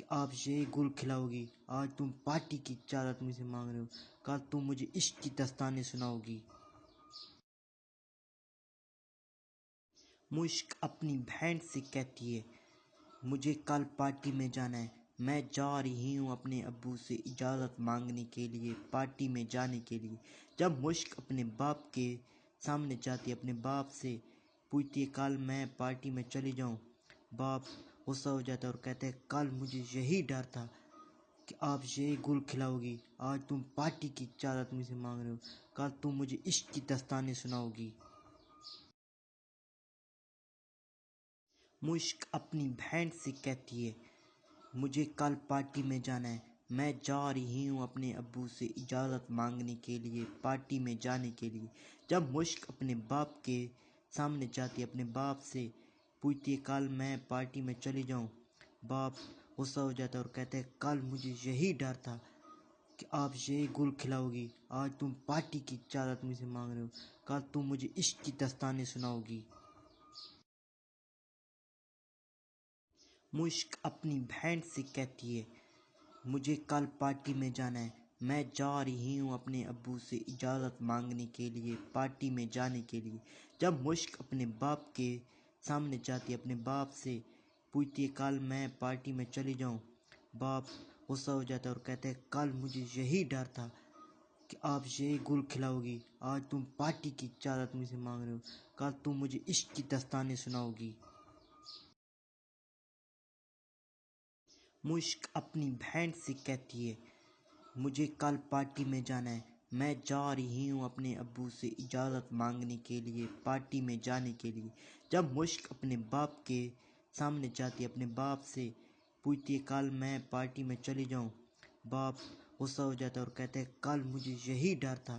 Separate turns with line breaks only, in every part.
کہ آپ یہ گل کھلاؤ گی، آج تم پارٹی کی اجازت مجھ سے مانگ رہے ہو، کل تم مجھے عشق کی داستانیں سناؤ گی۔ مشک اپنی بہن سے کہتی ہے مجھے کل پارٹی میں جانا ہے، میں جا رہی ہوں اپنے ابو سے اجازت مانگنے کے لیے، پارٹی میں جانے کے لیے۔ جب مشک اپنے باپ کے سامنے جاتی ہے، اپنے باپ سے پوچھتی ہے کل میں پارٹی میں چلی جاؤں، باپ غصہ ہو جاتا ہے اور کہتا ہے کل مجھے یہی ڈر تھا کہ آپ یہ گل کھلاؤ گی، آج تم پارٹی کی اجازت مجھ سے مانگ رہے ہو، کل تم مجھے عشق کی داستانیں سناؤ گی۔ مشک اپنی بہن سے کہتی ہے مجھے کل پارٹی میں جانا ہے، میں جا رہی ہوں اپنے ابو سے اجازت مانگنے کے لیے، پارٹی میں جانے کے لیے۔ جب مشک اپنے باپ کے سامنے جاتی ہے، اپنے باپ سے پوچھتی ہے کل میں پارٹی میں چلی جاؤں، باپ غصہ ہو جاتا ہے اور کہتا ہے کل مجھے یہی ڈر تھا کہ آپ یہ گل کھلاؤ گی، آج تم پارٹی کی اجازت مجھ سے مانگ رہے ہو، کل تم مجھے عشق کی داستانیں سناؤ گی۔ مشک اپنی بہن سے کہتی ہے مجھے کل پارٹی میں جانا ہے، میں جا رہی ہوں اپنے ابو سے اجازت مانگنے کے لیے، پارٹی میں جانے کے لیے۔ جب مشک اپنے باپ کے سامنے جاتی ہے، اپنے باپ سے پوچھتی ہے کل میں پارٹی میں چلی جاؤں، باپ غصہ ہو جاتا ہے اور کہتا ہے کل مجھے یہی ڈر تھا کہ آپ یہ گل کھلاؤ گی، آج تم پارٹی کی اجازت مجھ سے مانگ رہے ہو، کل تم مجھے عشق کی داستانیں سناؤ گی۔ مشک اپنی بہن سے کہتی ہے مجھے کل پارٹی میں جانا ہے، میں جا رہی ہوں اپنے ابو سے اجازت مانگنے کے لیے، پارٹی میں جانے کے لیے۔ جب مشک اپنے باپ کے سامنے جاتی ہے، اپنے باپ سے پوچھتی ہے کل میں پارٹی میں چلی جاؤں، باپ غصہ ہو جاتا ہے اور کہتا ہے کل مجھے یہی ڈر تھا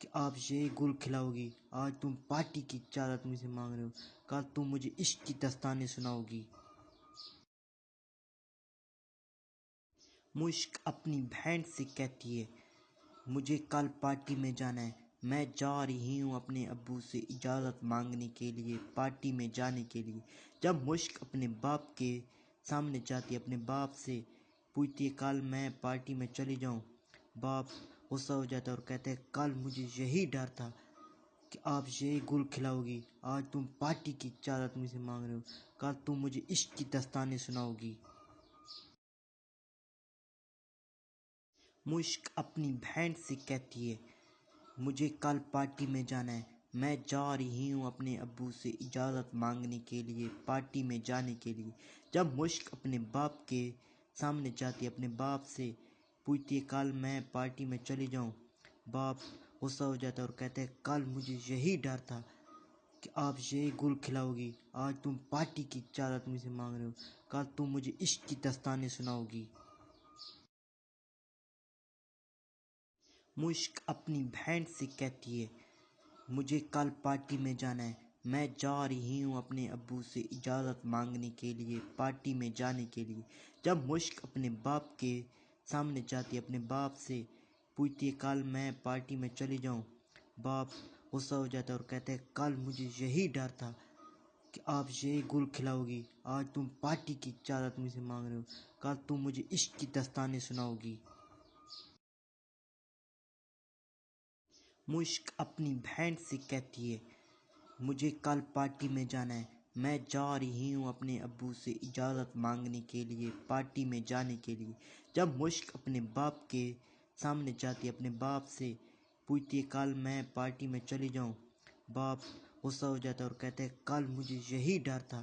کہ آپ یہ گل کھلاؤ گی، آج تم پارٹی کی اجازت مجھ سے مانگ رہے ہو، کل تم مجھے عشق کی داستانیں سناؤ گی۔ مشک اپنی بہن سے کہتی ہے مجھے کل پارٹی میں جانا ہے، میں جا رہی ہوں اپنے ابو سے اجازت مانگنے کے لیے، پارٹی میں جانے کے لیے۔ جب مشک اپنے باپ کے سامنے جاتی ہے، اپنے باپ سے پوچھتی ہے کل میں پارٹی میں چلی جاؤں، باپ غصہ ہو جاتا ہے اور کہتا ہے کل مجھے یہی ڈر تھا کہ آپ یہ گل کھلاؤ گی، آج تم پارٹی کی اجازت مجھ سے مانگ رہے ہو، کل تم مجھے عشق کی داستانیں سناؤ گی۔ مشک اپنی بہن سے کہتی ہے مجھے کل پارٹی میں جانا ہے، میں جا رہی ہوں اپنے ابو سے اجازت مانگنے کے لیے، پارٹی میں جانے کے لیے۔ جب مشک اپنے باپ کے سامنے جاتی ہے، اپنے باپ سے پوچھتی ہے کل میں پارٹی میں چلی جاؤں، باپ غصہ ہو جاتا ہے اور کہتا ہے کل مجھے یہی ڈر تھا کہ آپ یہ گل کھلاؤ گی، آج تم پارٹی کی اجازت مجھ سے مانگ رہے ہو، کل تم مجھے عشق کی داستانیں سناؤ گی۔ مشک اپنی بہن سے کہتی ہے مجھے کل پارٹی میں جانا ہے، میں جا رہی ہوں اپنے ابو سے اجازت مانگنے کے لیے، پارٹی میں جانے کے لیے۔ جب مشک اپنے باپ کے سامنے جاتی ہے، اپنے باپ سے پوچھتی ہے کل میں پارٹی میں چلی جاؤں، باپ غصہ ہو جاتا ہے اور کہتا ہے کل مجھے یہی ڈر تھا کہ آپ یہ گل کھلاؤ گی، آج تم پارٹی کی اجازت مجھ سے مانگ رہے ہو، کل تم مجھے عشق کی داستانیں سناؤ گی۔ مشک اپنی بہن سے کہتی ہے مجھے کل پارٹی میں جانا ہے، میں جا رہی ہوں اپنے ابو سے اجازت مانگنے کے لیے، پارٹی میں جانے کے لیے۔ جب مشک اپنے باپ کے سامنے جاتی ہے، اپنے باپ سے پوچھتی ہے کل میں پارٹی میں چلی جاؤں، باپ غصہ ہو جاتا ہے اور کہتا ہے کل مجھے یہی ڈر تھا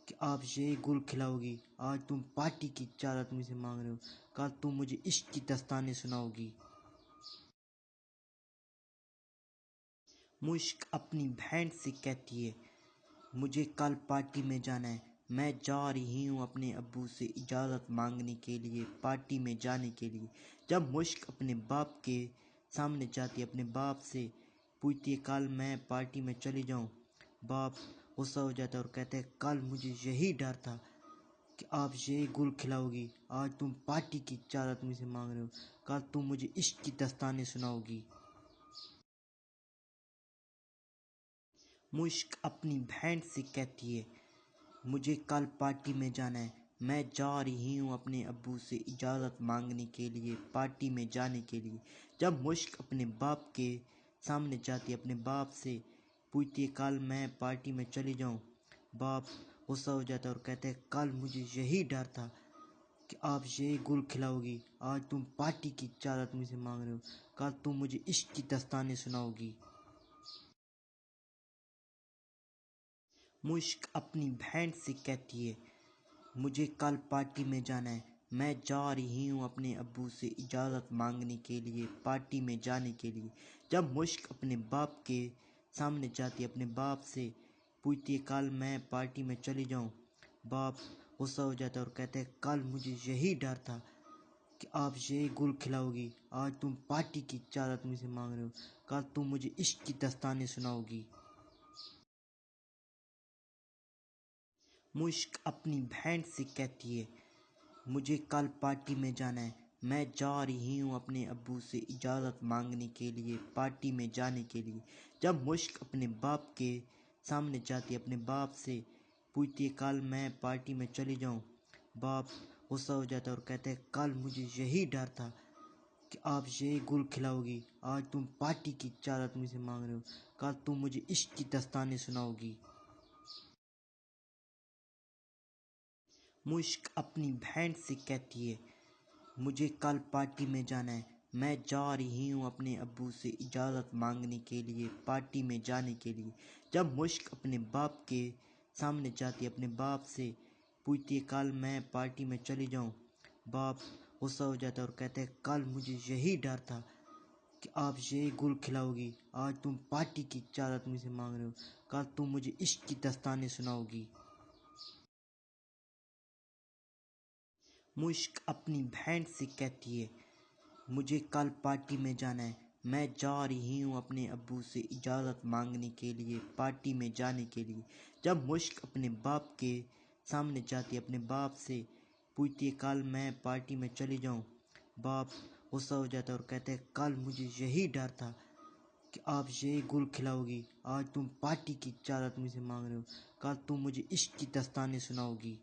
کہ آپ یہ گل کھلاؤ گی، آج تم پارٹی کی اجازت مجھ سے مانگ رہے ہو، کل تم مجھے عشق کی داستانیں سناؤ گی۔ مشک اپنی بہن سے کہتی ہے مجھے کل پارٹی میں جانا ہے، میں جا رہی ہوں اپنے ابو سے اجازت مانگنے کے لیے، پارٹی میں جانے کے لیے۔ جب مشک اپنے باپ کے سامنے جاتی ہے، اپنے باپ سے پوچھتی ہے کل میں پارٹی میں چلی جاؤں، باپ غصہ ہو جاتا ہے اور کہتا ہے کل مجھے یہی ڈر تھا کہ آپ یہ گل کھلاؤ گی، آج تم پارٹی کی اجازت مجھ سے مانگ رہے ہو، کل تم مجھے عشق کی داستانیں سناؤ گی۔ مشک اپنی بہن سے کہتی ہے مجھے کل پارٹی میں جانا ہے، میں جا رہی ہوں اپنے ابو سے اجازت مانگنے کے لیے پارٹی میں جانے کے لیے۔ جب مشک اپنے باپ کے سامنے جاتی اپنے باپ سے پوچھتی کل میں پارٹی میں چلی جاؤں، باپ غصہ ہو جاتا اور کہتے ہیں کل مجھے یہی ڈر تھا کہ آپ یہ گل کھلاؤ گی، آج تم پارٹی کی اجازت مجھ سے مانگ رہے ہو، کل تم مجھے عشق کی داستانیں سناؤ گی۔ مشک اپنی بہن سے کہتی ہے مجھے کل پارٹی میں جانا ہے، میں جا رہی ہوں اپنے ابو سے اجازت مانگنے کے لیے پارٹی میں جانے کے لیے۔ جب مشک اپنے باپ کے سامنے جاتی اپنے باپ سے پوچھتی کل میں پارٹی میں چلی جاؤں، باپ غصہ ہو جاتا اور کہتے ہیں کل مجھے یہی ڈر تھا کہ آپ یہ گل کھلاؤ گی، آج تم پارٹی کی اجازت مجھ سے مانگ رہے ہو، کل تم مجھے عشق کی داستانیں سناؤ گی۔ مشک اپنی بہن سے کہتی ہے مجھے کل پارٹی میں جانا ہے، میں جا رہی ہوں اپنے ابو سے اجازت مانگنے کے لیے پارٹی میں جانے کے لیے۔ جب مشک اپنے باپ کے سامنے جاتی اپنے باپ سے پوچھتی کل میں پارٹی میں چلی جاؤں، باپ غصہ ہو جاتا اور کہتے ہیں کل مجھے یہی ڈر تھا کہ آپ یہ گل کھلاؤ گی، آج تم پارٹی کی اجازت مجھ سے مانگ رہے ہو، کل تم مجھے عشق کی داستانیں سناؤ گی۔ مشک اپنی بہن سے کہتی ہے مجھے کل پارٹی میں جانا ہے، میں جا رہی ہوں اپنے ابو سے اجازت مانگنے کے لیے پارٹی میں جانے کے لیے۔ جب مشک اپنے باپ کے سامنے جاتی اپنے باپ سے پوچھتی کل میں پارٹی میں چلی جاؤں، باپ غصہ ہو جاتا اور کہتے ہیں کل مجھے یہی ڈر تھا کہ آپ یہ گل کھلاؤ گی، آج تم پارٹی کی اجازت مجھ سے مانگ رہے ہو، کل تم مجھے عشق کی داستانیں سناؤ گی۔ مشک اپنی بہن سے کہتی ہے مجھے کل پارٹی میں جانا ہے، میں جا رہی ہوں اپنے ابو سے اجازت مانگنے کے لیے پارٹی میں جانے کے لیے۔ جب مشک اپنے باپ کے سامنے جاتی اپنے باپ سے پوچھتی کل میں پارٹی میں چلی جاؤں، باپ غصہ ہو جاتا اور کہتے ہیں کل مجھے یہی ڈر تھا کہ آپ یہ گل کھلاؤ گی، آج تم پارٹی کی اجازت مجھ سے مانگ رہے ہو، کل تم مجھے عشق کی داستانیں سناؤ گی۔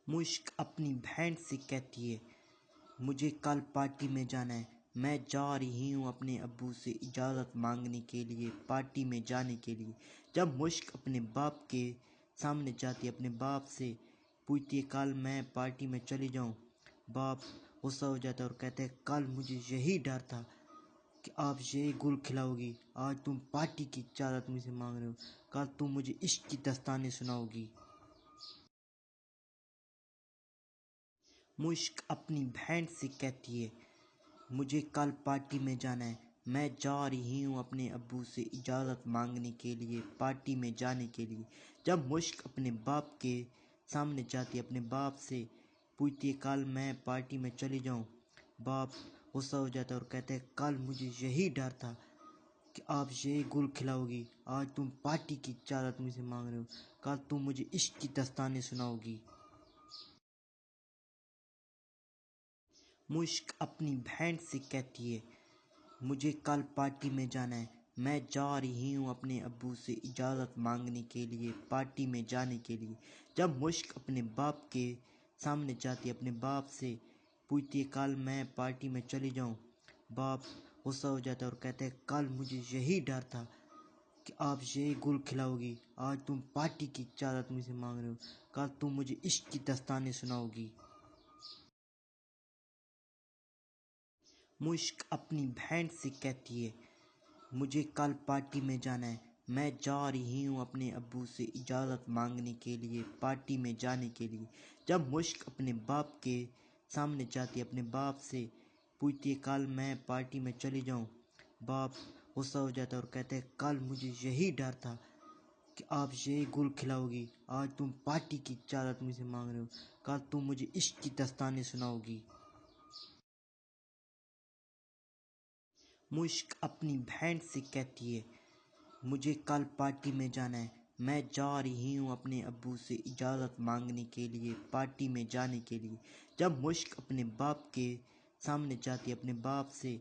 مشک اپنی بہن سے کہتی ہے مجھے کل پارٹی میں جانا ہے، میں جا رہی ہوں اپنے ابو سے اجازت مانگنے کے لیے پارٹی میں جانے کے لیے۔ جب مشک اپنے باپ کے سامنے جاتی اپنے باپ سے پوچھتی کل میں پارٹی میں چلی جاؤں، باپ غصہ ہو جاتا اور کہتے ہیں کل مجھے یہی ڈر تھا کہ آپ یہ گل کھلاؤ گی، آج تم پارٹی کی اجازت مجھ سے مانگ رہے ہو، کل تم مجھے عشق کی داستانیں سناؤ گی۔ مشک اپنی بہن سے کہتی ہے مجھے کل پارٹی میں جانا ہے، میں جا رہی ہوں اپنے ابو سے اجازت مانگنے کے لیے پارٹی میں جانے کے لیے۔ جب مشک اپنے باپ کے سامنے جاتی اپنے باپ سے پوچھتی کل میں پارٹی میں چلی جاؤں، باپ غصہ ہو جاتا اور کہتے ہیں کل مجھے یہی ڈر تھا کہ آپ یہ گل کھلاؤ گی، آج تم پارٹی کی اجازت مجھ سے مانگ رہے ہو، کل تم مجھے عشق کی داستانیں سناؤ گی۔ مشک اپنی بہن سے کہتی ہے مجھے کل پارٹی میں جانا ہے، میں جا رہی ہوں اپنے ابو سے اجازت مانگنے کے لیے پارٹی میں جانے کے لیے۔ جب مشک اپنے باپ کے سامنے جاتی اپنے باپ سے پوچھتی کل میں پارٹی میں چلی جاؤں، باپ غصہ ہو جاتا اور کہتے ہیں کل مجھے یہی ڈر تھا کہ آپ یہ گل کھلاؤ گی، آج تم پارٹی کی اجازت مجھ سے مانگ رہے ہو، کل تم مجھے عشق کی داستانیں سناؤ گی۔ مشک اپنی بہن سے کہتی ہے مجھے کل پارٹی میں جانا ہے، میں جا رہی ہوں اپنے ابو سے اجازت مانگنے کے لیے پارٹی میں جانے کے لیے۔ جب مشک اپنے باپ کے سامنے جاتی اپنے باپ سے پوچھتی کل میں پارٹی میں چلی جاؤں، باپ غصہ ہو جاتا اور کہتے ہیں کل مجھے یہی ڈر تھا کہ آپ یہ گل کھلاؤ گی، آج تم پارٹی کی اجازت مجھ سے مانگ رہے ہو، کل تم مجھے عشق کی داستانیں سناؤ گی۔ مشک اپنی بہن سے کہتی ہے مجھے کل پارٹی میں جانا ہے، میں جا رہی ہوں اپنے ابو سے اجازت مانگنے کے لیے پارٹی میں جانے کے لیے۔ جب مشک اپنے باپ کے سامنے جاتی اپنے باپ سے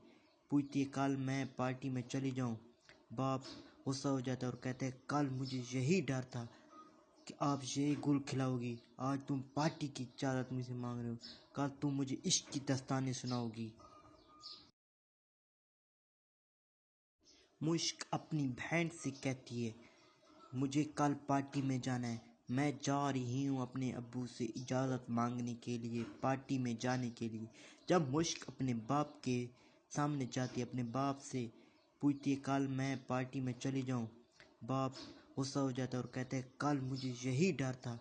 پوچھتی کل میں پارٹی میں چلی جاؤں، باپ غصہ ہو جاتا اور کہتے ہیں کل مجھے یہی ڈر تھا کہ آپ یہ گل کھلاؤ گی، آج تم پارٹی کی اجازت مجھ سے مانگ رہے ہو، کل تم مجھے عشق کی داستانیں سناؤ گی۔ مشک اپنی بہن سے کہتی ہے مجھے کل پارٹی میں جانا ہے، میں جا رہی ہوں اپنے ابو سے اجازت مانگنے کے لیے پارٹی میں جانے کے لیے۔ جب مشک اپنے باپ کے سامنے جاتی ہے، اپنے باپ سے پوچھتی ہے کل میں پارٹی میں چلی جاؤں، باپ غصہ ہو جاتا ہے اور کہتا ہے کل مجھے یہی ڈر تھا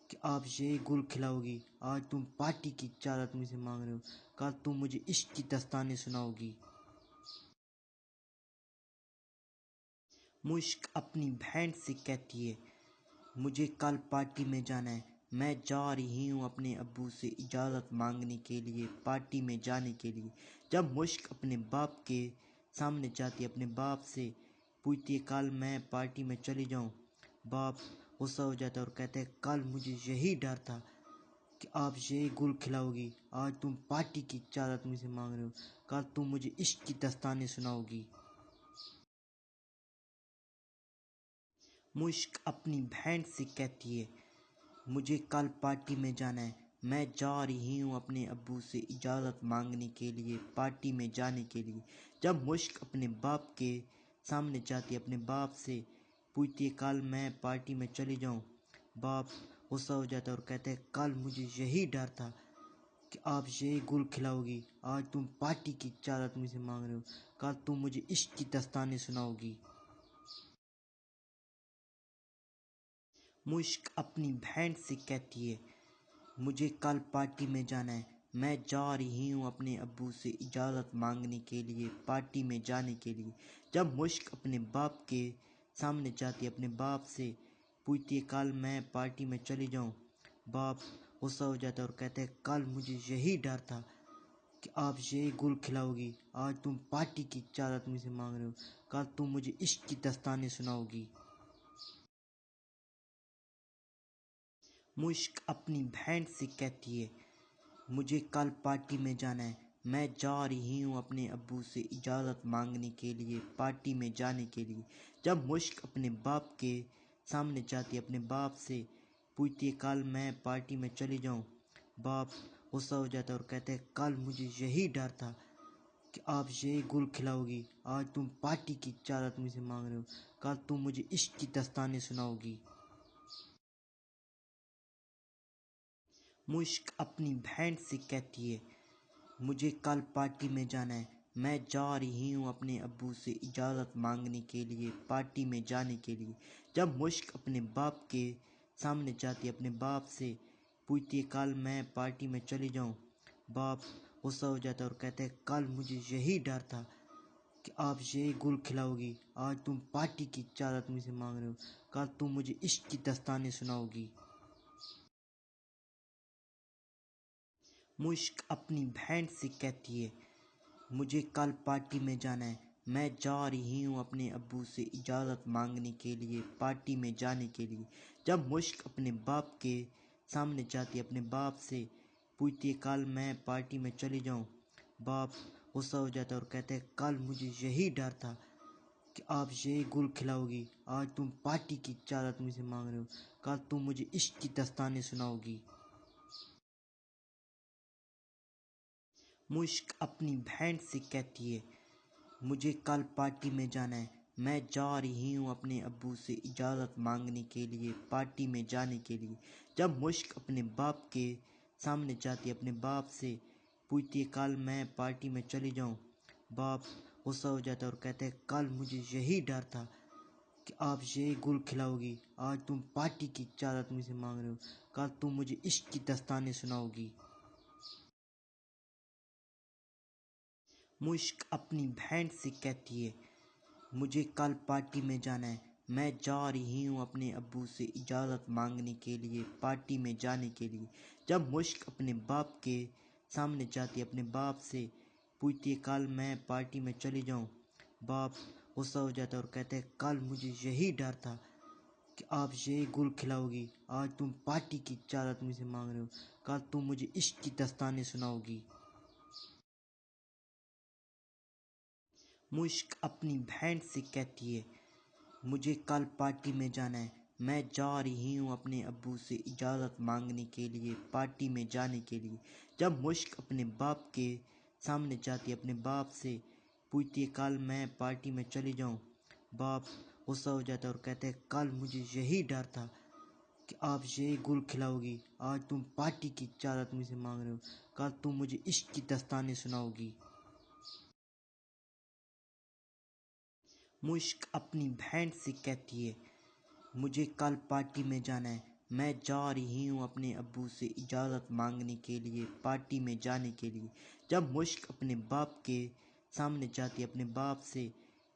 کہ آپ یہ گل کھلاؤ گی، آج تم پارٹی کی اجازت مجھ سے مانگ رہے ہو، کل تم مجھے عشق کی داستانیں سناؤ گی۔ مشک اپنی بہن سے کہتی ہے مجھے کل پارٹی میں جانا ہے، میں جا رہی ہوں اپنے ابو سے اجازت مانگنے کے لیے پارٹی میں جانے کے لیے۔ جب مشک اپنے باپ کے سامنے جاتی ہے، اپنے باپ سے پوچھتی ہے کل میں پارٹی میں چلی جاؤں، باپ غصہ ہو جاتا ہے اور کہتا ہے کل مجھے یہی ڈر تھا کہ آپ یہ گل کھلاؤ گی، آج تم پارٹی کی اجازت مجھ سے مانگ رہے ہو، کل تم مجھے عشق کی داستانیں سناؤ گی۔ مشک اپنی بہن سے کہتی ہے مجھے کل پارٹی میں جانا ہے، میں جا رہی ہوں اپنے ابو سے اجازت مانگنے کے لیے پارٹی میں جانے کے لیے۔ جب مشک اپنے باپ کے سامنے جاتی ہے، اپنے باپ سے پوچھتی ہے کل میں پارٹی میں چلی جاؤں، باپ غصہ ہو جاتا ہے اور کہتا ہے کل مجھے یہی ڈر تھا کہ آپ یہ گل کھلاؤ گی، آج تم پارٹی کی اجازت مجھ سے مانگ رہے ہو، کل تم مجھے عشق کی داستانیں سناؤ گی۔ مشک اپنی بہن سے کہتی ہے مجھے کل پارٹی میں جانا ہے، میں جا رہی ہوں اپنے ابو سے اجازت مانگنے کے لیے پارٹی میں جانے کے لیے۔ جب مشک اپنے باپ کے سامنے جاتی ہے، اپنے باپ سے پوچھتی ہے کل میں پارٹی میں چلی جاؤں، باپ غصہ ہو جاتا ہے اور کہتا ہے کل مجھے یہی ڈر تھا کہ آپ یہ گل کھلاؤ گی، آج تم پارٹی کی اجازت مجھ سے مانگ رہے ہو، کل تم مجھے عشق کی داستانیں سناؤ گی۔ مشک اپنی بہن سے کہتی ہے مجھے کل پارٹی میں جانا ہے، میں جا رہی ہوں اپنے ابو سے اجازت مانگنے کے لیے پارٹی میں جانے کے لیے۔ جب مشک اپنے باپ کے سامنے جاتی ہے، اپنے باپ سے پوچھتی ہے کل میں پارٹی میں چلی جاؤں، باپ غصہ ہو جاتا ہے اور کہتا ہے کل مجھے یہی ڈر تھا کہ آپ یہ گل کھلاؤ گی، آج تم پارٹی کی اجازت مجھ سے مانگ رہے ہو، کل تم مجھے عشق کی داستانیں سناؤ گی۔ مشک اپنی بہن سے کہتی ہے مجھے کل پارٹی میں جانا ہے، میں جا رہی ہوں اپنے ابو سے اجازت مانگنے کے لیے پارٹی میں جانے کے لیے۔ جب مشک اپنے باپ کے سامنے جاتی ہے، اپنے باپ سے پوچھتی ہے کل میں پارٹی میں چلی جاؤں، باپ غصہ ہو جاتا ہے اور کہتا ہے کل مجھے یہی ڈر تھا کہ آپ یہ گل کھلاؤ گی، آج تم پارٹی کی اجازت مجھ سے مانگ رہے ہو، کل تم مجھے عشق کی داستانیں سناؤ گی۔ مشک اپنی بہن سے کہتی ہے مجھے کل پارٹی میں جانا ہے، میں جا رہی ہوں اپنے ابو سے اجازت مانگنے کے لیے پارٹی میں جانے کے لیے۔ جب مشک اپنے باپ کے سامنے جاتی ہے، اپنے باپ سے پوچھتی ہے کل میں پارٹی میں چلی جاؤں، باپ غصہ ہو جاتا ہے اور کہتا ہے کل مجھے یہی ڈر تھا کہ آپ یہ گل کھلاؤ گی، آج تم پارٹی کی اجازت مجھ سے مانگ رہے ہو، کل تم مجھے عشق کی داستانیں سناؤ گی۔ مشک اپنی بہن سے کہتی ہے مجھے کل پارٹی میں جانا ہے، میں جا رہی ہوں اپنے ابو سے اجازت مانگنے کے لیے پارٹی میں جانے کے لیے۔ جب مشک اپنے باپ کے سامنے جاتی ہے، اپنے باپ سے پوچھتی ہے کل میں پارٹی میں چلی جاؤں، باپ غصہ ہو جاتا ہے اور کہتا ہے کل مجھے یہی ڈر تھا کہ آپ یہ گل کھلاؤ گی، آج تم پارٹی کی اجازت مجھ سے مانگ رہے ہو، کل تم مجھے عشق کی داستانیں سناؤ گی۔ مشک اپنی بہن سے کہتی ہے مجھے کل پارٹی میں جانا ہے، میں جا رہی ہوں اپنے ابو سے اجازت مانگنے کے لیے پارٹی میں جانے کے لیے۔ جب مشک اپنے باپ کے سامنے جاتی ہے، اپنے باپ سے پوچھتی ہے کل میں پارٹی میں چلی جاؤں، باپ غصہ ہو جاتا ہے اور کہتا ہے کل مجھے یہی ڈر تھا کہ آپ یہ گل کھلاؤ گی، آج تم پارٹی کی اجازت مجھ سے مانگ رہے ہو، کل تم مجھے عشق کی داستانیں سناؤ گی۔ مشک اپنی بہن سے کہتی ہے مجھے کل پارٹی میں جانا ہے، میں جا رہی ہوں اپنے ابو سے اجازت مانگنے کے لیے پارٹی میں جانے کے لیے۔ جب مشک اپنے باپ کے سامنے جاتی اپنے باپ سے پوچھتی ہے کل میں پارٹی میں چلی جاؤں، باپ غصہ ہو جاتا ہے اور کہتے ہیں کل مجھے یہی ڈر تھا کہ آپ یہی گل کھلاؤ گی، آج تم پارٹی کی اجازت مجھ سے مانگ رہے ہو، کل تم مجھے عشق کی داستانیں سناؤ گی۔ مشک اپنی بہن سے کہتی ہے مجھے کل پارٹی میں جانا ہے، میں جا رہی ہوں اپنے ابو سے اجازت مانگنے کے لیے پارٹی میں جانے کے لیے۔ جب مشک اپنے باپ کے سامنے جاتی اپنے باپ سے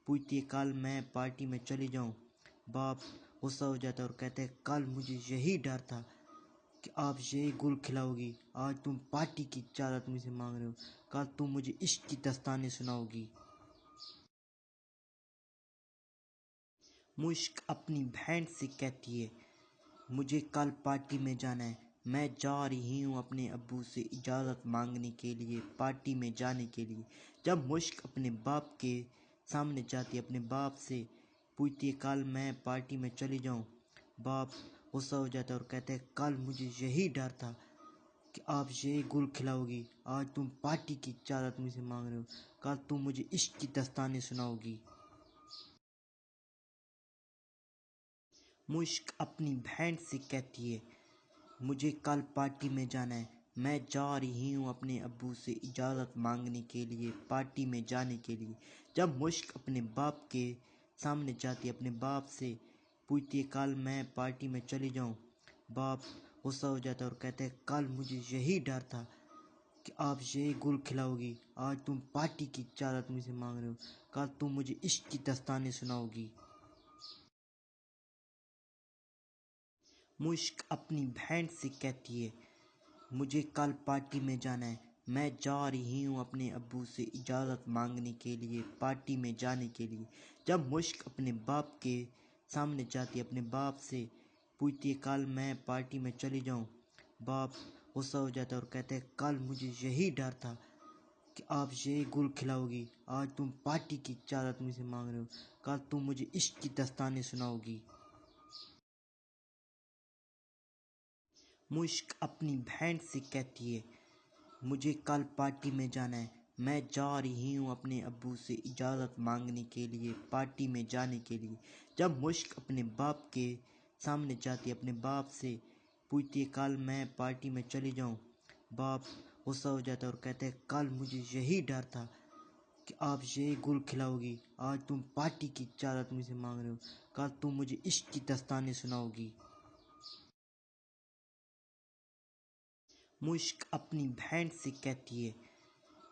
پوچھتی ہے کل میں پارٹی میں چلی جاؤں، باپ غصہ ہو جاتا ہے اور کہتے ہیں کل مجھے یہی ڈر تھا کہ آپ یہی گل کھلاؤ گی، آج تم پارٹی کی اجازت مجھ سے مانگ رہے ہو، کل تم مجھے عشق کی داستانیں سناؤ گی۔ مشک اپنی بہن سے کہتی ہے مجھے کل پارٹی میں جانا ہے، میں جا رہی ہوں اپنے ابو سے اجازت مانگنے کے لیے پارٹی میں جانے کے لیے۔ جب مشک اپنے باپ کے سامنے جاتی اپنے باپ سے پوچھتی ہے کل میں پارٹی میں چلی جاؤں، باپ غصہ ہو جاتا ہے اور کہتے ہیں کل مجھے یہی ڈر تھا کہ آپ یہی گل کھلاؤ گی، آج تم پارٹی کی اجازت مجھ سے مانگ رہے ہو، کل تم مجھے عشق کی داستانیں سناؤ گی۔ مشک اپنی بہن سے کہتی ہے مجھے کل پارٹی میں جانا ہے، میں جا رہی ہوں اپنے ابو سے اجازت مانگنے کے لیے پارٹی میں جانے کے لیے۔ جب مشک اپنے باپ کے سامنے جاتی اپنے باپ سے پوچھتی ہے کل میں پارٹی میں چلی جاؤں، باپ غصہ ہو جاتا ہے اور کہتے ہیں کل مجھے یہی ڈر تھا کہ آپ یہی گل کھلاؤ گی، آج تم پارٹی کی اجازت مجھ سے مانگ رہے ہو، کل تم مجھے عشق کی داستانیں سناؤ گی۔ مشک اپنی بہن سے کہتی ہے مجھے کل پارٹی میں جانا ہے، میں جا رہی ہوں اپنے ابو سے اجازت مانگنے کے لیے پارٹی میں جانے کے لیے۔ جب مشک اپنے باپ کے سامنے جاتی اپنے باپ سے پوچھتی ہے کل میں پارٹی میں چلی جاؤں، باپ غصہ ہو جاتا ہے اور کہتے ہیں کل مجھے یہی ڈر تھا کہ آپ یہی گل کھلاؤ گی، آج تم پارٹی کی اجازت مجھ سے مانگ رہے ہو، کل تم مجھے عشق کی داستانیں سناؤ گی۔ مشک اپنی بہن سے کہتی ہے مجھے کل پارٹی میں جانا ہے، میں جا رہی ہوں اپنے ابو سے اجازت مانگنے کے لیے پارٹی میں جانے کے لیے۔ جب مشک اپنے باپ کے سامنے جاتی اپنے باپ سے پوچھتی ہے کل میں پارٹی میں چلی جاؤں، باپ غصہ ہو جاتا ہے اور کہتے ہیں کل مجھے یہی ڈر تھا کہ آپ یہی گل کھلاؤ گی، آج تم پارٹی کی اجازت مجھ سے مانگ رہے ہو، کل تم مجھے عشق کی داستانیں سناؤ گی۔ مشک اپنی بہن سے کہتی ہے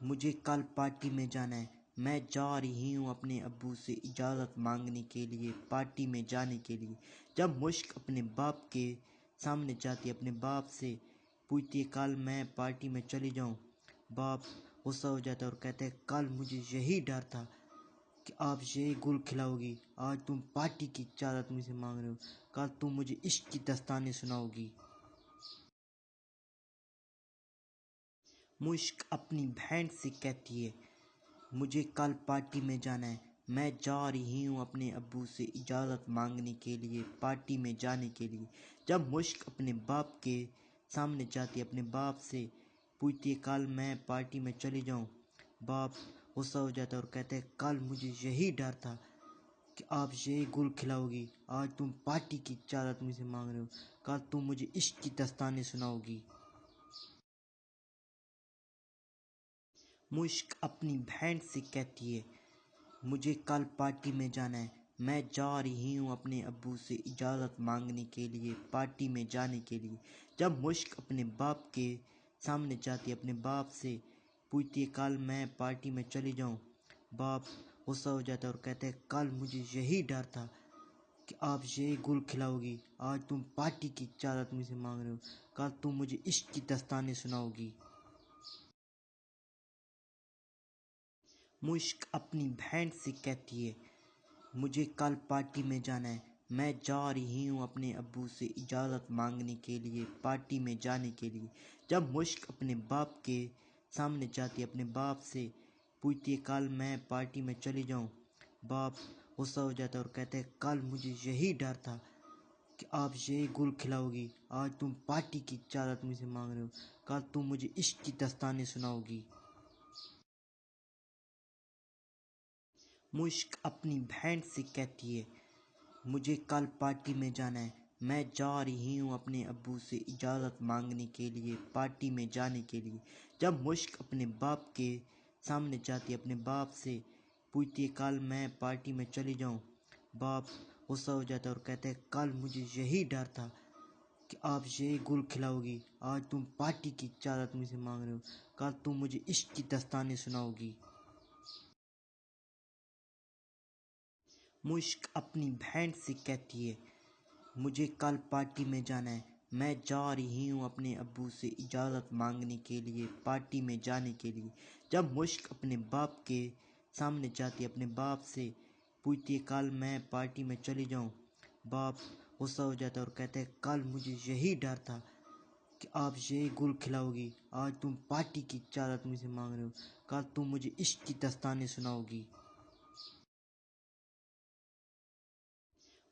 مجھے کل پارٹی میں جانا ہے، میں جا رہی ہوں اپنے ابو سے اجازت مانگنے کے لیے پارٹی میں جانے کے لیے۔ جب مشک اپنے باپ کے سامنے جاتی اپنے باپ سے پوچھتی ہے کل میں پارٹی میں چلی جاؤں، باپ غصہ ہو جاتا ہے اور کہتے ہیں کل مجھے یہی ڈر تھا کہ آپ یہی گل کھلاؤ گی، آج تم پارٹی کی اجازت مجھ سے مانگ رہے ہو، کل تم مجھے عشق کی داستانیں سناؤ گی۔ مشک اپنی بہن سے کہتی ہے مجھے کل پارٹی میں جانا ہے، میں جا رہی ہوں اپنے ابو سے اجازت مانگنے کے لیے پارٹی میں جانے کے لیے۔ جب مشک اپنے باپ کے سامنے جاتی اپنے باپ سے پوچھتی ہے کل میں پارٹی میں چلی جاؤں، باپ غصہ ہو جاتا ہے اور کہتے ہیں کل مجھے یہی ڈر تھا کہ آپ یہی گل کھلاؤ گی، آج تم پارٹی کی اجازت مجھ سے مانگ رہے ہو، کل تم مجھے عشق کی داستانیں سناؤ گی۔ مشک اپنی بہن سے کہتی ہے مجھے کل پارٹی میں جانا ہے، میں جا رہی ہوں اپنے ابو سے اجازت مانگنے کے لیے پارٹی میں جانے کے لیے۔ جب مشک اپنے باپ کے سامنے جاتی اپنے باپ سے پوچھتی ہے کل میں پارٹی میں چلی جاؤں، باپ غصہ ہو جاتا ہے اور کہتے ہیں کل مجھے یہی ڈر تھا کہ آپ یہی گل کھلاؤ گی، آج تم پارٹی کی اجازت مجھ سے مانگ رہے ہو، کل تم مجھے عشق کی داستانیں سناؤ گی۔ مشک اپنی بہن سے کہتی ہے مجھے کل پارٹی میں جانا ہے، میں جا رہی ہوں اپنے ابو سے اجازت مانگنے کے لیے پارٹی میں جانے کے لیے۔ جب مشک اپنے باپ کے سامنے جاتی اپنے باپ سے پوچھتی ہے کل میں پارٹی میں چلی جاؤں، باپ غصہ ہو جاتا ہے اور کہتے ہیں کل مجھے یہی ڈر تھا کہ آپ یہ گل کھلاؤ گی، آج تم پارٹی کی اجازت مجھ سے مانگ رہے ہو، کل تم مجھے عشق کی داستانیں سناؤ گی۔ مشک اپنی بہن سے کہتی ہے مجھے کل پارٹی میں جانا ہے، میں جا رہی ہوں اپنے ابو سے اجازت مانگنے کے لیے پارٹی میں جانے کے لیے۔ جب مشک اپنے باپ کے سامنے جاتی ہے، اپنے باپ سے پوچھتی ہے کل میں پارٹی میں چلی جاؤں، باپ غصہ ہو جاتا ہے اور کہتا ہے کل مجھے یہی ڈر تھا کہ آپ یہ گل کھلاؤ گی، آج تم پارٹی کی اجازت مجھ سے مانگ رہے ہو، کل تم مجھے عشق کی داستانیں سناؤ گی۔ مشک اپنی بہن سے کہتی ہے مجھے کل پارٹی میں جانا ہے، میں جا رہی ہوں اپنے ابو سے اجازت مانگنے کے لیے پارٹی میں جانے کے لیے۔ جب مشک اپنے باپ کے سامنے جاتی ہے، اپنے باپ سے پوچھتی ہے کل میں پارٹی میں چلی جاؤں، باپ غصہ ہو جاتا ہے اور کہتا ہے کل مجھے یہی ڈر تھا کہ آپ یہ گل کھلاؤ گی، آج تم پارٹی کی اجازت مجھ سے مانگ رہے ہو، کل تم مجھے عشق کی داستانیں سناؤ گی۔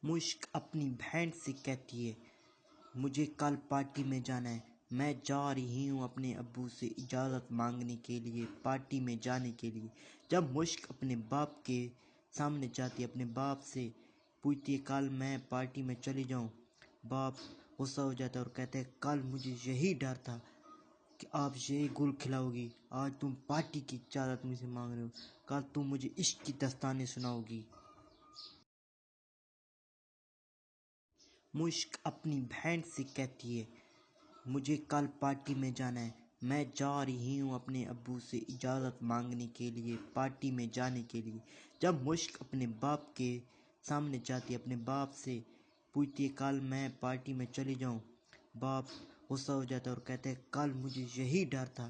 مشک اپنی بہن سے کہتی ہے مجھے کل پارٹی میں جانا ہے، میں جا رہی ہوں اپنے ابو سے اجازت مانگنے کے لیے پارٹی میں جانے کے لیے۔ جب مشک اپنے باپ کے سامنے جاتی ہے، اپنے باپ سے پوچھتی ہے کل میں پارٹی میں چلی جاؤں، باپ غصہ ہو جاتا ہے اور کہتا ہے کل مجھے یہی ڈر تھا کہ آپ یہ گل کھلاؤ گی، آج تم پارٹی کی اجازت مجھ سے مانگ رہے ہو، کل تم مجھے عشق کی داستانیں سناؤ گی۔ مشک اپنی بہن سے کہتی ہے مجھے کل پارٹی میں جانا ہے، میں جا رہی ہوں اپنے ابو سے اجازت مانگنے کے لیے پارٹی میں جانے کے لیے۔ جب مشک اپنے باپ کے سامنے جاتی ہے، اپنے باپ سے پوچھتی ہے کل میں پارٹی میں چلی جاؤں، باپ غصہ ہو جاتا ہے اور کہتا ہے کل مجھے یہی ڈر تھا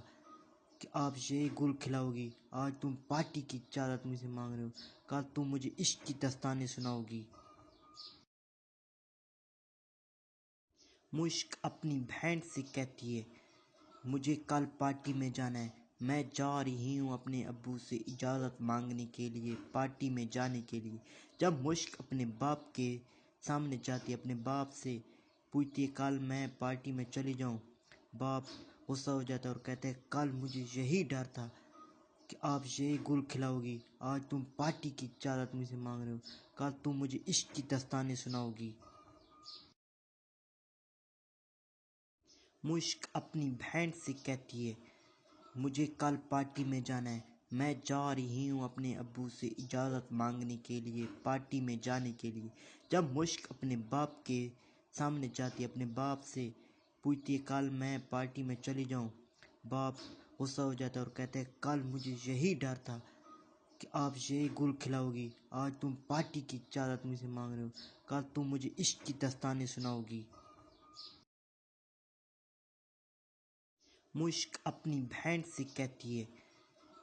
کہ آپ یہ گل کھلاؤ گی، آج تم پارٹی کی اجازت مجھ سے مانگ رہے ہو، کل تم مجھے عشق کی داستانیں سناؤ گی۔ مشک اپنی بہن سے کہتی ہے مجھے کل پارٹی میں جانا ہے، میں جا رہی ہوں اپنے ابو سے اجازت مانگنے کے لیے پارٹی میں جانے کے لیے۔ جب مشک اپنے باپ کے سامنے جاتی ہے، اپنے باپ سے پوچھتی ہے کل میں پارٹی میں چلی جاؤں، باپ غصہ ہو جاتا ہے اور کہتا ہے کل مجھے یہی ڈر تھا کہ آپ یہ گل کھلاؤ گی، آج تم پارٹی کی اجازت مجھ سے مانگ رہے ہو، کل تم مجھے عشق کی داستانیں سناؤ گی۔ مشک اپنی بہن سے کہتی ہے مجھے کل پارٹی میں جانا ہے، میں جا رہی ہوں اپنے ابو سے اجازت مانگنے کے لیے پارٹی میں جانے کے لیے۔ جب مشک اپنے باپ کے سامنے جاتی ہے، اپنے باپ سے پوچھتی ہے کل میں پارٹی میں چلی جاؤں، باپ غصہ ہو جاتا ہے اور کہتا ہے کل مجھے یہی ڈر تھا کہ آپ یہ گل کھلاؤ گی، آج تم پارٹی کی اجازت مجھ سے مانگ رہے ہو، کل تم مجھے عشق کی داستانیں سناؤ گی۔ مشک اپنی بہن سے کہتی ہے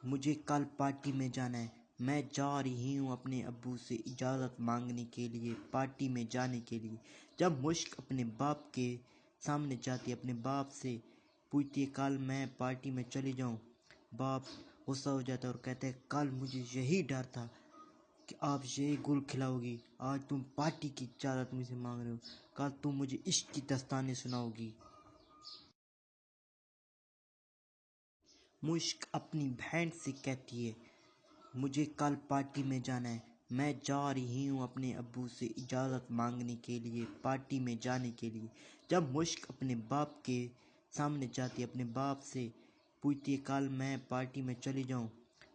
مجھے کل پارٹی میں جانا ہے، میں جا رہی ہوں اپنے ابو سے اجازت مانگنے کے لیے پارٹی میں جانے کے لیے۔ جب مشک اپنے باپ کے سامنے جاتی ہے، اپنے باپ سے پوچھتی ہے کل میں پارٹی میں چلی جاؤں، باپ غصہ ہو جاتا ہے اور کہتا ہے کل مجھے یہی ڈر تھا کہ آپ یہ گل کھلاؤ گی، آج تم پارٹی کی اجازت مجھ سے مانگ رہے ہو، کل تم مجھے عشق کی داستانیں سناؤ گی۔ مشک اپنی بہن سے کہتی ہے مجھے کل پارٹی میں جانا ہے، میں جا رہی ہوں اپنے ابو سے اجازت مانگنے کے لیے پارٹی میں جانے کے لیے۔ جب مشک اپنے باپ کے سامنے جاتی ہے، اپنے باپ سے پوچھتی ہے کل میں پارٹی میں چلی جاؤں،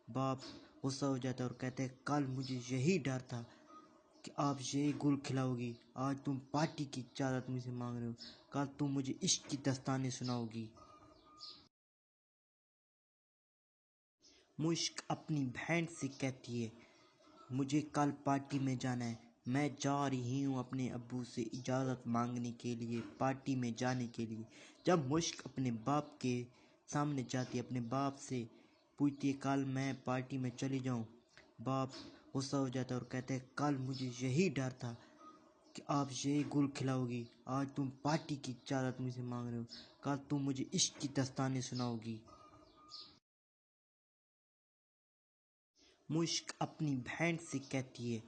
باپ غصہ ہو جاتا ہے اور کہتا ہے کل مجھے یہی ڈر تھا کہ آپ یہ گل کھلاؤ گی، آج تم پارٹی کی اجازت مجھ سے مانگ رہے ہو، کل تم مجھے عشق کی داستانیں سناؤ گی۔ مشک اپنی بہن سے کہتی ہے مجھے کل پارٹی میں جانا ہے، میں جا رہی ہوں اپنے ابو سے اجازت مانگنے کے لیے پارٹی میں جانے کے لیے۔ جب مشک اپنے باپ کے سامنے جاتی ہے، اپنے باپ سے پوچھتی ہے کل میں پارٹی میں چلی جاؤں، باپ غصہ ہو جاتا ہے اور کہتا ہے کل مجھے یہی ڈر تھا کہ آپ یہ گل کھلاؤ گی، آج تم پارٹی کی اجازت مجھ سے مانگ رہے ہو، کل تم مجھے عشق کی داستانیں سناؤ گی۔ مشک اپنی بہن سے کہتی ہے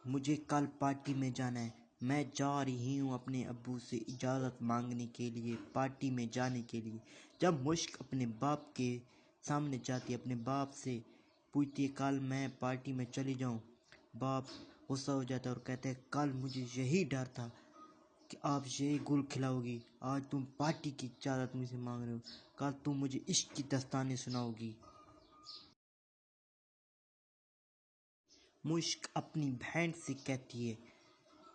مجھے کل پارٹی میں جانا ہے، میں جا رہی ہوں اپنے ابو سے اجازت مانگنے کے لیے پارٹی میں جانے کے لیے۔ جب مشک اپنے باپ کے سامنے جاتی اپنے باپ سے پوچھتی ہے کل میں پارٹی میں چلی جاؤں، باپ غصہ ہو جاتا ہے اور کہتا ہے کل مجھے یہی ڈر تھا کہ آپ یہی گل کھلاؤ گی، آج تم پارٹی کی اجازت مجھ سے مانگ رہے ہو، کل تم مجھے عشق کی داستانیں سناؤ گی۔ مشک اپنی بہن سے کہتی ہے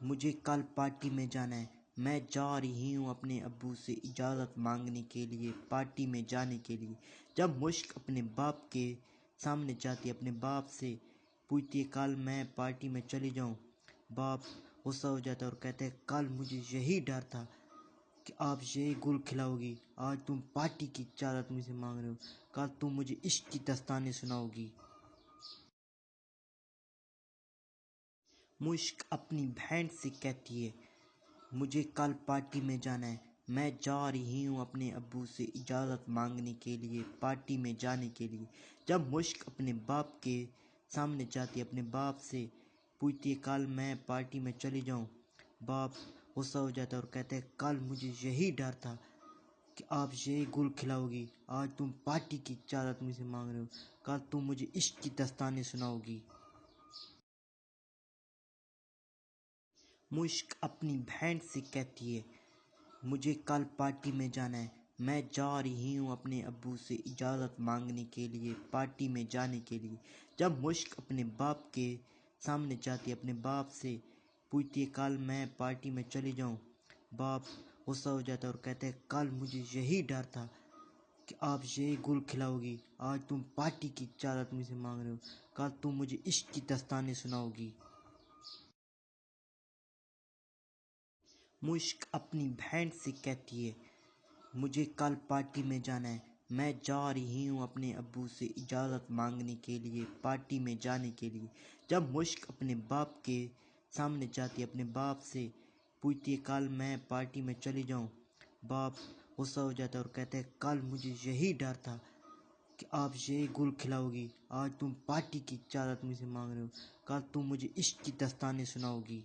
مجھے کل پارٹی میں جانا ہے، میں جا رہی ہوں اپنے ابو سے اجازت مانگنے کے لیے پارٹی میں جانے کے لیے۔ جب مشک اپنے باپ کے سامنے جاتی اپنے باپ سے پوچھتی ہے کل میں پارٹی میں چلی جاؤں، باپ غصہ ہو جاتا ہے اور کہتا ہے کل مجھے یہی ڈر تھا کہ آپ یہی گل کھلاؤ گی، آج تم پارٹی کی اجازت مجھ سے مانگ رہے ہو، کل تم مجھے عشق کی داستانیں سناؤ گی۔ مشک اپنی بہن سے کہتی ہے مجھے کل پارٹی میں جانا ہے، میں جا رہی ہوں اپنے ابو سے اجازت مانگنے کے لیے پارٹی میں جانے کے لیے۔ جب مشک اپنے باپ کے سامنے جاتی اپنے باپ سے پوچھتی ہے کل میں پارٹی میں چلی جاؤں، باپ غصہ ہو جاتا ہے اور کہتا ہے کل مجھے یہی ڈر تھا کہ آپ یہی گل کھلاؤ گی، آج تم پارٹی کی اجازت مجھ سے مانگ رہے ہو، کل تم مجھے عشق کی داستانیں سناؤ گی۔ مشک اپنی بہن سے کہتی ہے مجھے کل پارٹی میں جانا ہے، میں جا رہی ہوں اپنے ابو سے اجازت مانگنے کے لیے پارٹی میں جانے کے لیے۔ جب مشک اپنے باپ کے سامنے جاتی اپنے باپ سے پوچھتی ہے کل میں پارٹی میں چلی جاؤں، باپ غصہ ہو جاتا ہے اور کہتا ہے کل مجھے یہی ڈر تھا کہ آپ یہی گل کھلاؤ گی، آج تم پارٹی کی اجازت مجھ سے مانگ رہے ہو، کل تم مجھے عشق کی داستانیں سناؤ گی۔ مشک اپنی بہن سے کہتی ہے مجھے کل پارٹی میں جانا ہے، میں جا رہی ہوں اپنے ابو سے اجازت مانگنے کے لیے پارٹی میں جانے کے لیے۔ جب مشک اپنے باپ کے سامنے جاتی اپنے باپ سے پوچھتی ہے کل میں پارٹی میں چلی جاؤں، باپ غصہ ہو جاتا ہے اور کہتا ہے کل مجھے یہی ڈر تھا کہ آپ یہی گل کھلاؤ گی، آج تم پارٹی کی اجازت مجھ سے مانگ رہے ہو، کل تم مجھے عشق کی داستانیں سناؤ گی۔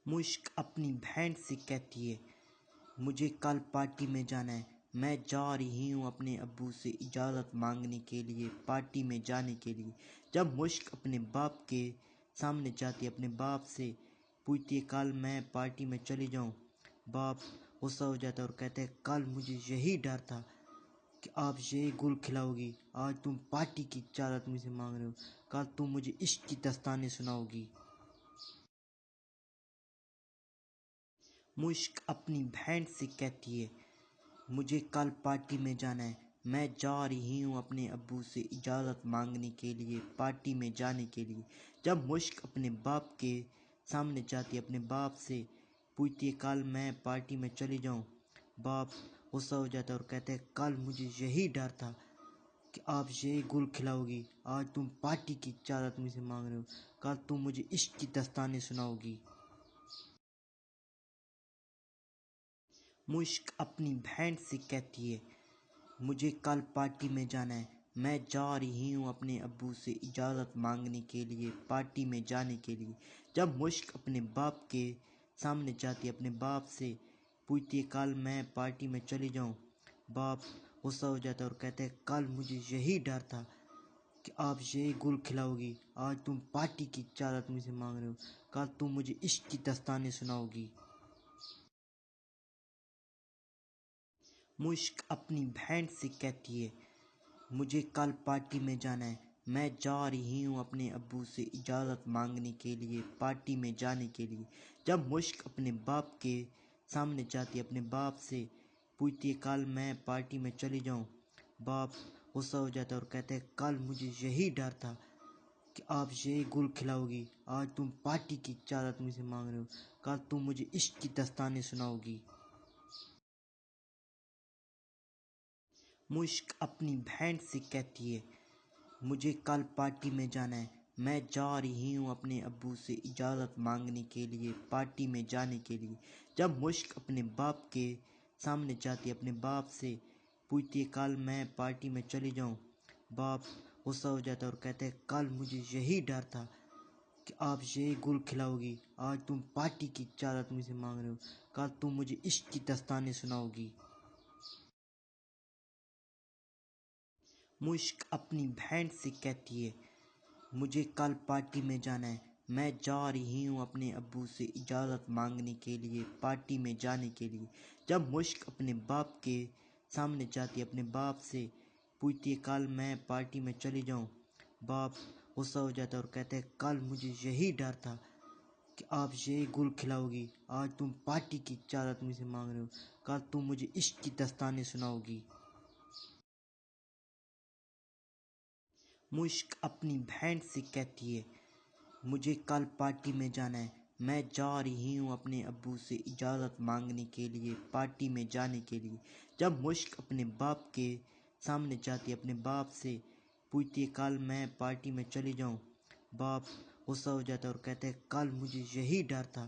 مشک اپنی بہن سے کہتی ہے مجھے کل پارٹی میں جانا ہے، میں جا رہی ہوں اپنے ابو سے اجازت مانگنے کے لیے پارٹی میں جانے کے لیے۔ جب مشک اپنے باپ کے سامنے جاتی اپنے باپ سے پوچھتی ہے کل میں پارٹی میں چلی جاؤں، باپ غصہ ہو جاتا ہے اور کہتا ہے کل مجھے یہی ڈر تھا کہ آپ یہی گل کھلاؤ گی، آج تم پارٹی کی اجازت مجھ سے مانگ رہے ہو، کل تم مجھے عشق کی داستانیں سناؤ گی۔ مشک اپنی بہن سے کہتی ہے مجھے کل پارٹی میں جانا ہے، میں جا رہی ہوں اپنے ابو سے اجازت مانگنے کے لیے پارٹی میں جانے کے لیے۔ جب مشک اپنے باپ کے سامنے جاتی اپنے باپ سے پوچھتی ہے کل میں پارٹی میں چلی جاؤں، باپ غصہ ہو جاتا ہے اور کہتا ہے کل مجھے یہی ڈر تھا کہ آپ یہی گل کھلاؤ گی، آج تم پارٹی کی اجازت مجھ سے مانگ رہے ہو، کل تم مجھے عشق کی داستانیں سناؤ گی۔ مشک اپنی بہن سے کہتی ہے مجھے کل پارٹی میں جانا ہے، میں جا رہی ہوں اپنے ابو سے اجازت مانگنے کے لیے پارٹی میں جانے کے لیے۔ جب مشک اپنے باپ کے سامنے جاتی اپنے باپ سے پوچھتی ہے کل میں پارٹی میں چلی جاؤں، باپ غصہ ہو جاتا ہے اور کہتا ہے کل مجھے یہی ڈر تھا کہ آپ یہی گل کھلاؤ گی، آج تم پارٹی کی اجازت مجھ سے مانگ رہے ہو، کل تم مجھے عشق کی داستانیں سناؤ گی۔ مشک اپنی بہن سے کہتی ہے مجھے کل پارٹی میں جانا ہے، میں جا رہی ہوں اپنے ابو سے اجازت مانگنے کے لیے پارٹی میں جانے کے لیے۔ جب مشک اپنے باپ کے سامنے جاتی اپنے باپ سے پوچھتی ہے کل میں پارٹی میں چلی جاؤں، باپ غصہ ہو جاتا ہے اور کہتا ہے کل مجھے یہی ڈر تھا کہ آپ یہی گل کھلاؤ گی، آج تم پارٹی کی اجازت مجھ سے مانگ رہے ہو، کل تم مجھے عشق کی داستانیں سناؤ گی۔ مشک اپنی بہن سے کہتی ہے مجھے کل پارٹی میں جانا ہے، میں جا رہی ہوں اپنے ابو سے اجازت مانگنے کے لیے پارٹی میں جانے کے لیے۔ جب مشک اپنے باپ کے سامنے جاتی اپنے باپ سے پوچھتی ہے کل میں پارٹی میں چلی جاؤں، باپ غصہ ہو جاتا ہے اور کہتا ہے کل مجھے یہی ڈر تھا کہ آپ یہ گل کھلاؤ گی، آج تم پارٹی کی اجازت مجھ سے مانگ رہے ہو، کل تم مجھے عشق کی داستانیں سناؤ گی۔ مشک اپنی بہن سے کہتی ہے مجھے کل پارٹی میں جانا ہے، میں جا رہی ہوں اپنے ابو سے اجازت مانگنے کے لیے پارٹی میں جانے کے لیے۔ جب مشک اپنے باپ کے سامنے جاتی ہے، اپنے باپ سے پوچھتی ہے کل میں پارٹی میں چلی جاؤں، باپ غصہ ہو جاتا ہے اور کہتا ہے کل مجھے یہی ڈر تھا کہ آپ یہ گل کھلاؤ گی، آج تم پارٹی کی اجازت مجھ سے مانگ رہے ہو، کل تم مجھے عشق کی داستانیں سناؤ گی۔ مشک اپنی بہن سے کہتی ہے مجھے کل پارٹی میں جانا ہے، میں جا رہی ہوں اپنے ابو سے اجازت مانگنے کے لیے پارٹی میں جانے کے لیے۔ جب مشک اپنے باپ کے سامنے جاتی ہے، اپنے باپ سے پوچھتی ہے کل میں پارٹی میں چلی جاؤں، باپ غصہ ہو جاتا ہے اور کہتا ہے کل مجھے یہی ڈر تھا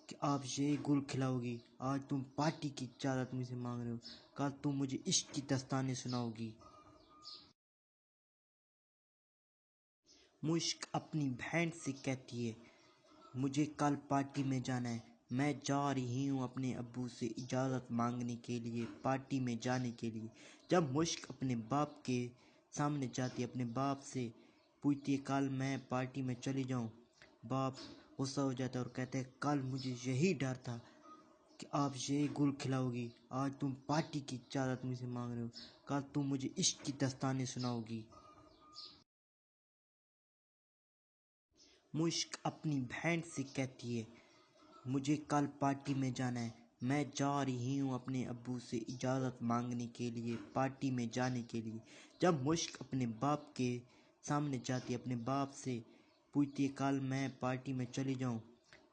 کہ آپ یہ گل کھلاؤ گی، آج تم پارٹی کی اجازت مجھ سے مانگ رہے ہو، کل تم مجھے عشق کی داستانیں سناؤ گی۔ مشک اپنی بہن سے کہتی ہے مجھے کل پارٹی میں جانا ہے، میں جا رہی ہوں اپنے ابو سے اجازت مانگنے کے لیے پارٹی میں جانے کے لیے۔ جب مشک اپنے باپ کے سامنے جاتی ہے، اپنے باپ سے پوچھتی ہے کل میں پارٹی میں چلی جاؤں، باپ غصہ ہو جاتا ہے اور کہتا ہے کل مجھے یہی ڈر تھا کہ آپ یہ گل کھلاؤ گی، آج تم پارٹی کی اجازت مجھ سے مانگ رہے ہو، کل تم مجھے عشق کی داستانیں سناؤ گی۔ مشک اپنی بہن سے کہتی ہے مجھے کل پارٹی میں جانا ہے، میں جا رہی ہوں اپنے ابو سے اجازت مانگنے کے لیے پارٹی میں جانے کے لیے۔ جب مشک اپنے باپ کے سامنے جاتی ہے، اپنے باپ سے پوچھتی ہے کل میں پارٹی میں چلی جاؤں،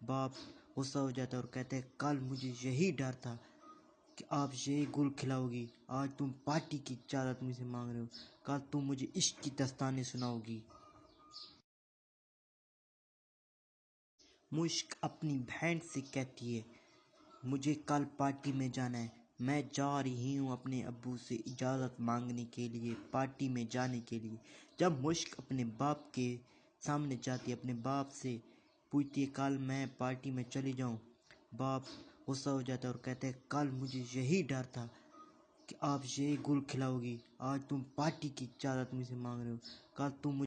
باپ غصہ ہو جاتا ہے اور کہتا ہے کل مجھے یہی ڈر تھا کہ آپ یہ گل کھلاؤ گی، آج تم پارٹی کی اجازت مجھ سے مانگ رہے ہو، کل تم مجھے عشق کی داستانیں سناؤ گی۔ مشک اپنی بہن سے کہتی ہے مجھے کل پارٹی میں جانا ہے، میں جا رہی ہوں اپنے ابو سے اجازت مانگنے کے لیے پارٹی میں جانے کے لیے۔ جب مشک اپنے باپ کے سامنے جاتی ہے، اپنے باپ سے پوچھتی ہے کل میں پارٹی میں چلی جاؤں، باپ غصہ ہو جاتا ہے اور کہتا ہے کل مجھے یہی ڈر تھا کہ آپ یہ گل کھلاؤ گی، آج تم پارٹی کی اجازت مجھ سے مانگ رہے ہو، کل تم